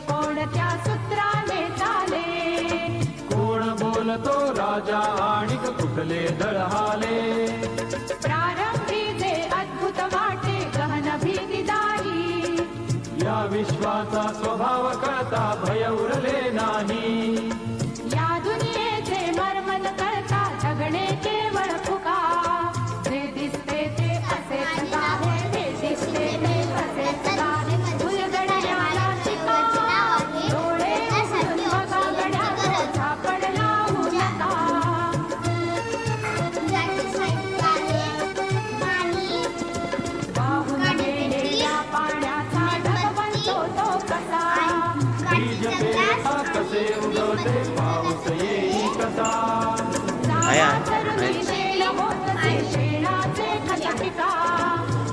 कोणत्या सूत्राने चाले? कोण बोलतो राजा आणि कुठले दळहाले? प्रारंभी जे अद्भुत वाटे गहन भीतीदायी, या विश्वाचा स्वभाव कळता भय उरले नाही. या दुनियेचे मर्मन कळता जगणे केवळ फुका. जे दिसते ते असेच आहे, हे दिसते ते असेच आहे. उलगडण्याला शिका, डोळे उघडून बघा गड्याला, झापड लावू नका. वाहून गेलेल्या पाण्याचा ढग बनतो तो कसा? बीज पेरता कसे उगवते पाऊस येई कसा? तरुणी शेण होतचे शेणाचे खत पिका.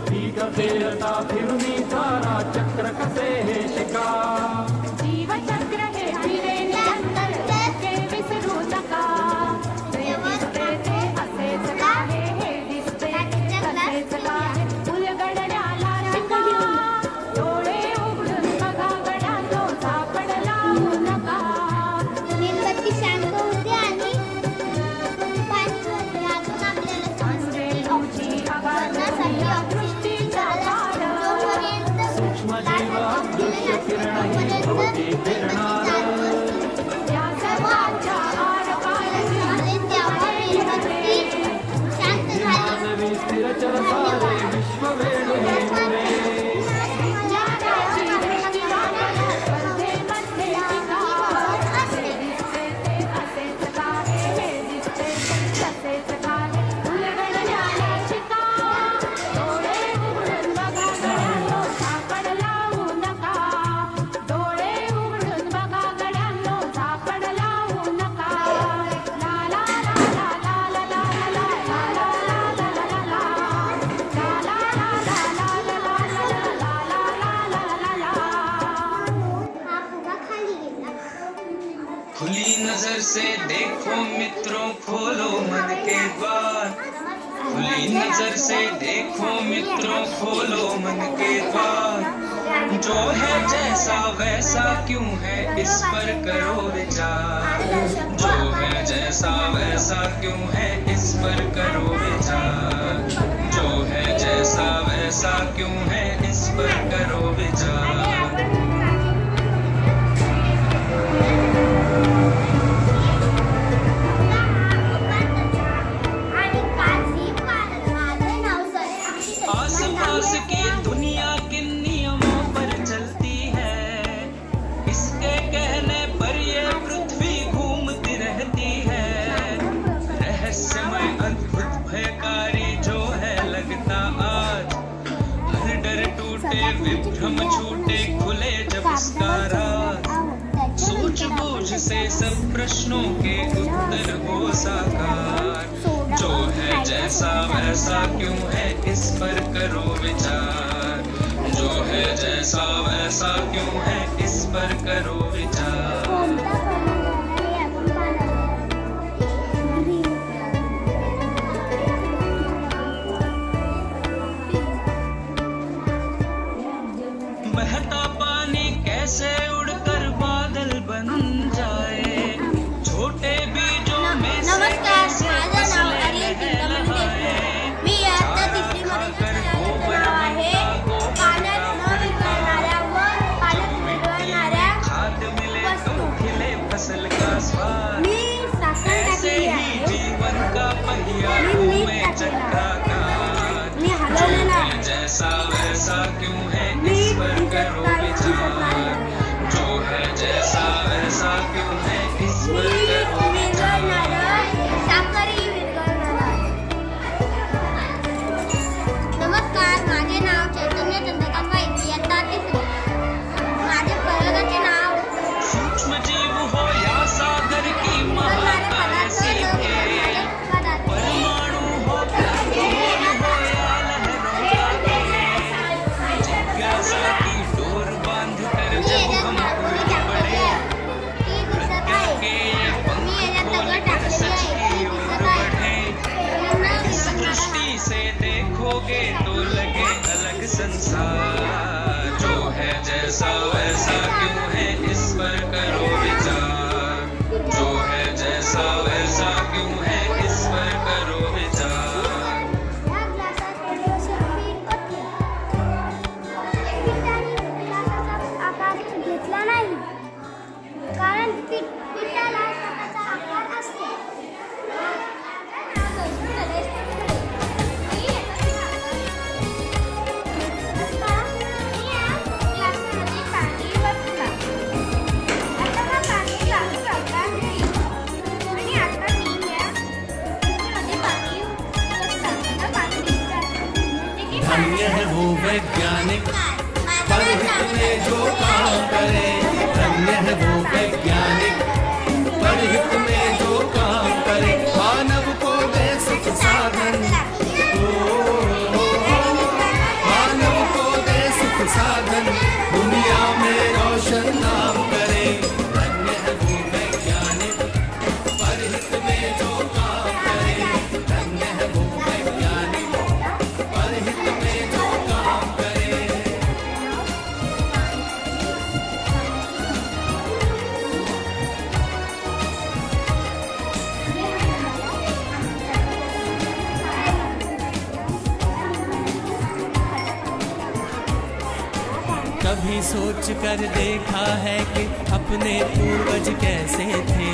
पीक पेरता फिरुनी सारा चक्र कसे हे शिका? जीवचक्र हे फिरे निरंतर, ते विसरू नका. जे दिसते ते असेच आहे, हे दिसते ते असेच आहे. उलगडण्याला शिका, डोळे उघडून बघा गड्यांनो, झापड लावू नका. मेणबत्ती शांत होते आणि पाच वाजले. अजून आपल्याला अनुरेणूची आवाज दृष्टीचा पार. सूक्ष्म जीव दृश्य किरण भवती फिरणार. या सर्वांच्या आरपारची शांत झाली. मानवी स्थिर चर सारे विश्व वेणू हे मुरे. ज्ञानाची दृष्टी वाढवू स्पर्धेमध्ये टिका. हे दिसते ते असेच आहे, हे दिसते ते असेच आहे. उलगडण्याला शिका, डोळे उघडून बघा गड्यांनो, झापड लावू नका. डोळे उघडून बघा गड्यांनो, झापड लावू नका. ला ला ला ला ला ला ला ला ला ला ला ला ला ला. ला ला ला ला ला ला ला ला ला ला ला ला ला. हा फुगा खाली गेला. खुली नजर से देखो मित्रों, खोलो मन के द्वार. खुली नजर से देखो मित्रों, खोलो मन के द्वार. जो है जैसा वैसा क्यों है, इस पर करो विचार. जो है जैसा वैसा क्यों है, इस पर करो विचार. जो है जैसा वैसा क्यों है, इस पर करो विचार. आणि काजी माझे नाव सर. आसपास की दुनिया किन नियमों पर चलती है, इसके कहने पर ये पृथ्वी घूमती रहती है. रहस्यमय अद्भुत भयकारी जो है लगता आज, हर डर टूटे विभ्रम छूटे खुले जब इसका राज. सूझबूझ से सब प्रश्नों के उत्तर हो साकार. जो है जैसा वैसा क्यों है, इस पर करो विचार. जो है जैसा वैसा क्यों है, इस पर करो विचार. कोणता कलर आहे आपण पाहणार. बहता पानी कैसे उड़कर बादल बन जाए, छोटे बीजों में से नमस्कार, कैसे माझं नाव फसलें आर्यन चिंतामणी लहलहाए. देशमुख. मी इयत्ता तिसरीमध्ये शिकत आहे. पाण्यात न विरघळणाऱ्या व पाण्यात विरघळणाऱ्या खाद मिले तो खिले फसल का स्वाद. मी साखर ऐसे टाकलेली ही आहे. जीवन का पहिया मी मीठ घूमे टाकलेलं चक्राकार. मी हलवलेलं आहे. जैसा वैसा क्यों है, इस मीठ पर दिसत करो नाही, दिसत विचार. नाही. जो है जैसा वैसा क्यों है, इस पर मी करो विचार. विरघळणारं, साखरही विरघळणारं. नमस्कार, माझे नाव चैतन्य चंद्रकांत वाईट, इयत्ता तिसरी. माझे प्रयोगाचे नाव सूक्ष्म जीव हो या सागर की विरघळणारे महाकाय पदार्थ, सीखे. पदार्थ. परमाणु हो प्लाटून हो या लहरों का खेल. जिज्ञासा की डोर बांध कर मी जब याच्यात हम नागपुरी उड़ टाकलेली पड़े, आहे. ती दिसत आहे. के ये मी पंख याच्यात खोल दगड कर टाकलेली सच आहे. की ती ओर दिसत आहे. बढ़े. पूर्ण इस विरघळणारा. दृष्टि से देखोगे तो लगे अलग संसार. जो है जैसा वैसा क्यों है, धन्य है वो वैज्ञानिक परहित में जो काम करे। धन्य है वो वैज्ञानिक परहित में जो काम करे। मानव को दे सुख साधन, मानव को दे सुख साधन, दुनिया में रोशन नाम करे। धन्य है वो वैज्ञानिक परहित में जो काम करे। धन्य है वो वैज्ञानिक परहित में जो काम करे। कभी सोच कर देखा है कि अपने पूर्वज कैसे थे।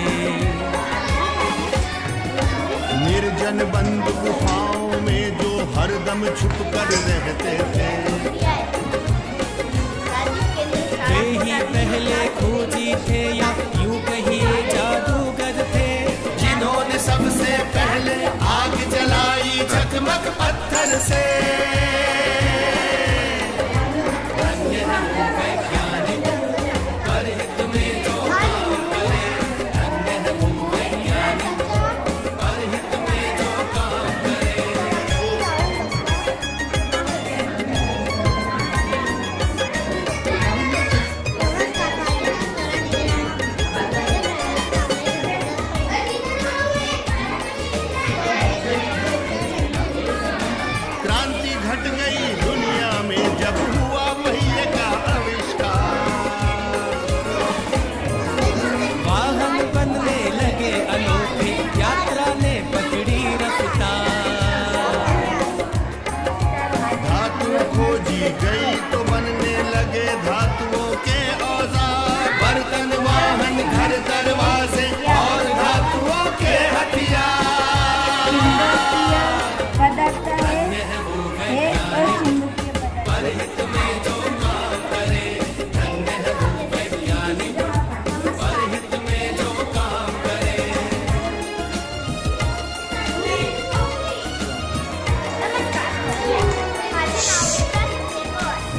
निर्जन बंद गुफाओं में जो हरदम छुप कर रहते थे। वे ही पहले खोजी थे या यूं कहिए जादूगर थे, जिन्होंने सबसे पहले आग जलाई झकमक पत्थर से। धन्य है वो वैज्ञानिक परहित में जो काम करे। धन्य है वो वैज्ञानिक परहित में जो काम करे। क्रांति घट गई दुनिया में जब हुआ पहिए का आविष्कार। वाहन बनने लगे अनोखे, यात्रा ने पकड़ी रफ्तार। धातु खोजी गई तो बनने लगे धातुओं के औजार। बर्तन वाहन घर दरवाजे और धातुओं के हथियार। धन्य है वो वैज्ञानिक परहित में जो काम करे। धन्य है वो वैज्ञानिक परहित में जो काम करे। माझे नाव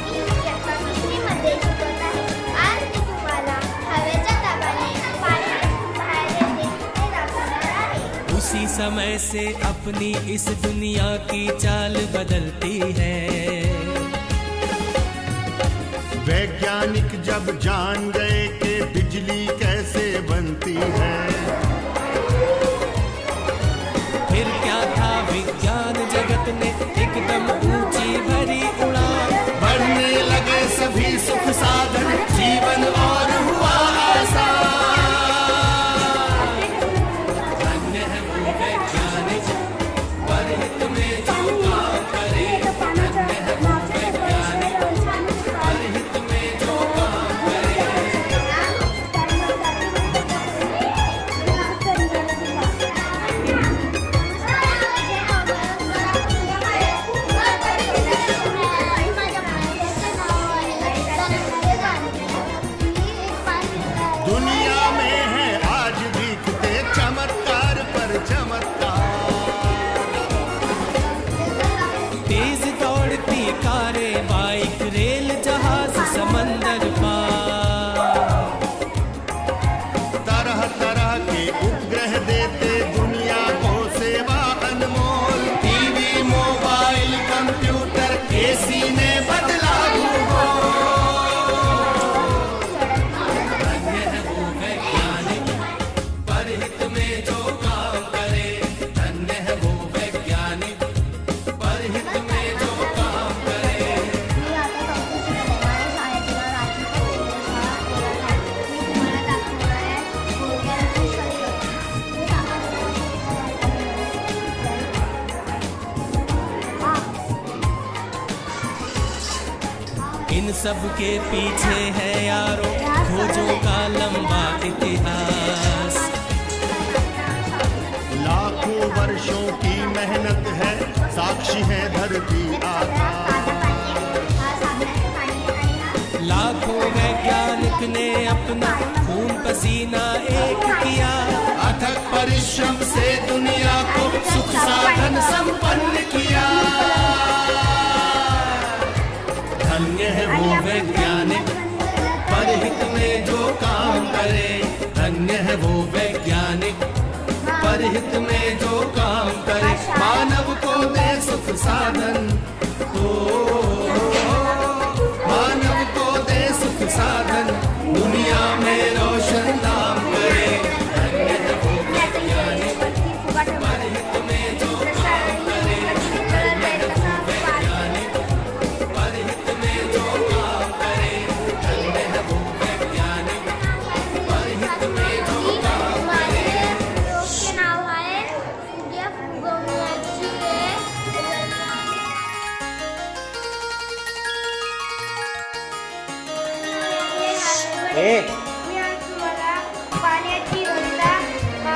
मी इयत्ता 3री मध्ये शिकवत आहे. आज मी तुम्हाला हवेच्या दाबाने पाणी बाहेर येते ते दाखवणार आहे. उसी समय से अपनी इस दुनिया की चाल बदलती है। वैज्ञानिक जब जान गए कि बिजली कैसे बनती है। फिर क्या था विज्ञान जगत ने एकदम ऊंची भरी उड़ान। बढ़ने लगे सभी सुख साधन, जीवन और हुआ आसान। धन्य है वो वैज्ञानिक परहित में जो काम करे। धन्य है वो वैज्ञानिक परहित में जो काम करे। दुनिया में है आज दिखते चमत्कार पर चमत्कार। तेज दौड़ती कारें, बाइक, रेल, जहाज, समंदर पार। तरह तरह के उपग्रह देते दुनिया को सेवा अनमोल। टीवी, मोबाइल, कंप्यूटर, एसी ने बदला भूगोल। धन्य है वो वैज्ञानिक परहित में जो काम करे। धन्य है वो वैज्ञानिक परहित में जो काम करे। मी आता चौथी इन सब के पीछे है यारो खोजों का लंबा इतिहास। लाखों वर्षों की मेहनत है, साक्षी है धरती आकाश। लाखों वैज्ञानिक ने अपना खून पसीना एक किया। अथक परिश्रम से दुनिया को सुख साधन संपन्न किया। हित में जो काम करे, मानव को दे सुख साधन। मानव को दे सुख साधन, दुनिया में रोशन नाम करे। धन्य है वो वैज्ञानिक, पर हित में जो काम करे। धन्य है वो वैज्ञानिक, पर हित में जो काम करे। धन्य है वो वैज्ञानिक, पर हित में जो काम करे। माझे नाव आहे सूर्य फुगवण्याची मी आज तुम्हाला पाण्याची घनता हा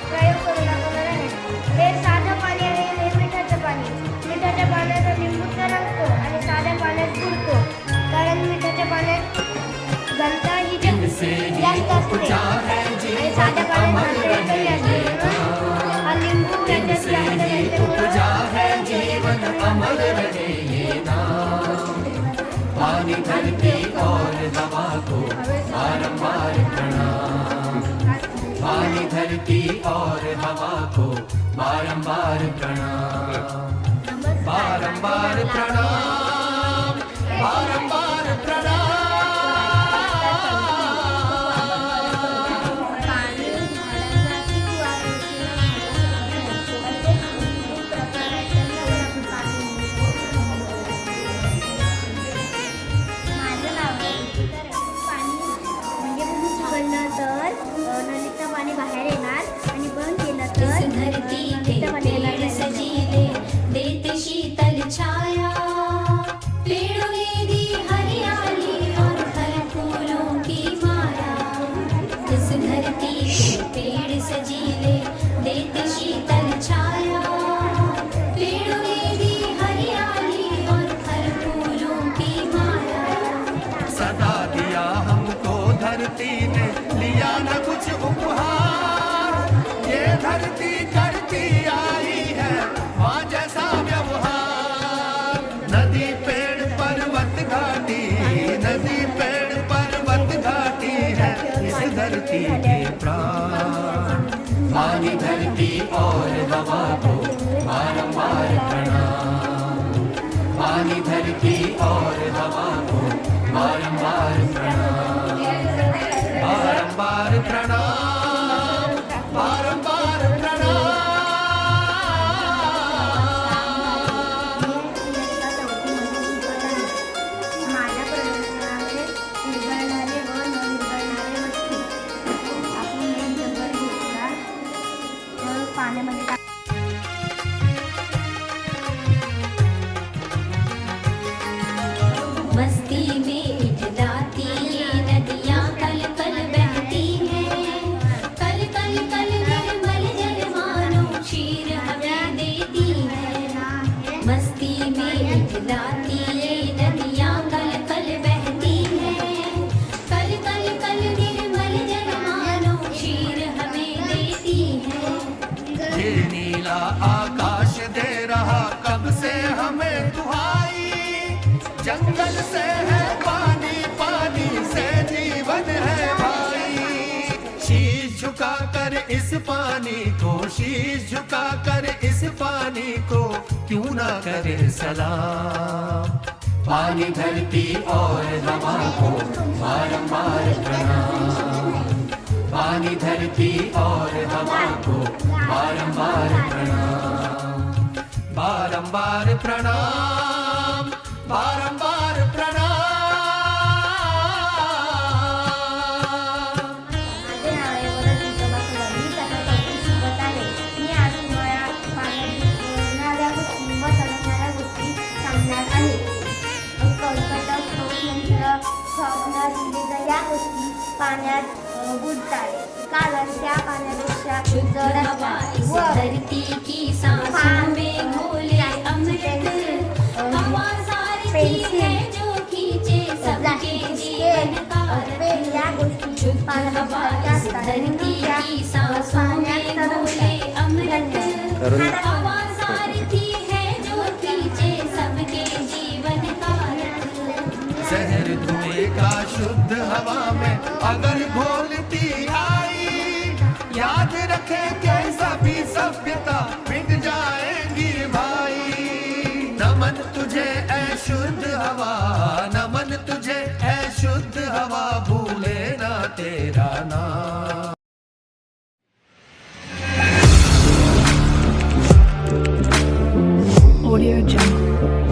प्रयोग करून दाखवणार आहे. हे साधं पाणी आहे, हे मिठाचं पाणी. मिठाच्या पाण्याचा लिंबूचा रंगतो आणि साध्या पाण्यात बुडतो, कारण मिठाच्या पाण्यात घनता ही जास्त असते आणि साध्या पाण्यात घनता कमी असते. म्हणून हा लिंबू याच्यात जास्त उपजा घनतेमुळे है जीवन अमर रहे ये नाम। पानी धरती और हवा को बारंबार प्रणाम। पानी धरती और हवा को बारंबार प्रणाम। बारंबार प्रणाम, बारंबार प्रणाम। पाणी झाडांना किंवा असे खूप प्रकाराचे पाणी. माझं नाव आहे. पाणी म्हणजे उघडलं तर नळीचं पाणी बाहेर येणार आणि बंद केलं तर धरती पे नळीचं पाणी येणार पेड़ नाही. सजीले देते शीतल छाया, पेड़ों ने दी हरियाली और फल फूलों की माया। इस धरती पे पेड़ सजीले देते शीतल छाया, पेड़ों ने दी हरियाली और फल फूलों की माया। सदा दिया हमको धरती ने, लिया न कुछ उपहार। ये धरती करती आई है माँ जैसा व्यवहार। नदी पेड़ पर्वत घाटी, नदी पेड़ पर्वत घाटी है इस धरती के प्राण। पानी धरती और हवा को बारंबार प्रणाम। पानी धरती और हवा को बारंबार प्रणाम। बारंबार प्रणाम, बारंबार प्रणाम। माझ्या प्रदर्शनामध्ये विरघळणारे व न विरघळणारे वस्तू. आपण एक दगड घेतला तर पाण्यामध्ये टाक. मस्ती में इठलाती ये नदियाँ कल कल बहती हैं, कल कल कल निर्मल जल मानो क्षीर हमें देती है। मस्ती में इठलाती ये नदियाँ कल कल बहती हैं, कल कल कल निर्मल जल मानो क्षीर हमें देती है। ये नीला आकाश दे रहा कब से हमें दुहाई। जंगल से है पानी, पानी से जीवन है भाई। शीश झुका कर इस पानी को, शीश झुका कर इस पानी को क्यों ना करे सलाम। पानी धरती और हवा को बारंबार प्रणाम। पानी धरती और हवा को बारंबार प्रणाम। बारंबार प्रणाम, बारंबार प्रणाम। माझे नाव आहे वरद विठोबा कदम. मी आता 4थी शिकत आहे. मी आज तुम्हाला पाण्यात उडणाऱ्या गोष्टी व तरंगणाऱ्या गोष्टी सांगणार आहे. कर्कट, स्वप्नयंत्र, स्वप्न दिलेल्या या गोष्टी पाण्यात बुडतात, कारण त्या पाण्यापेक्षा शुद्ध जड हवा असतात इस व धरती की सांसों में घोले अमृत। हवा सारथी है जो खींचे सबके जीवन का रथ। या गोष्टी शुद्ध हवा इस धरती की सांसों में घोले अमृत। हवा सारथी है जो खींचे सबके जीवन का रथ। शहर धुएं का शुद्ध हवा में अगर घोलती आई, याद रखेंगे सभी Audio Jungle.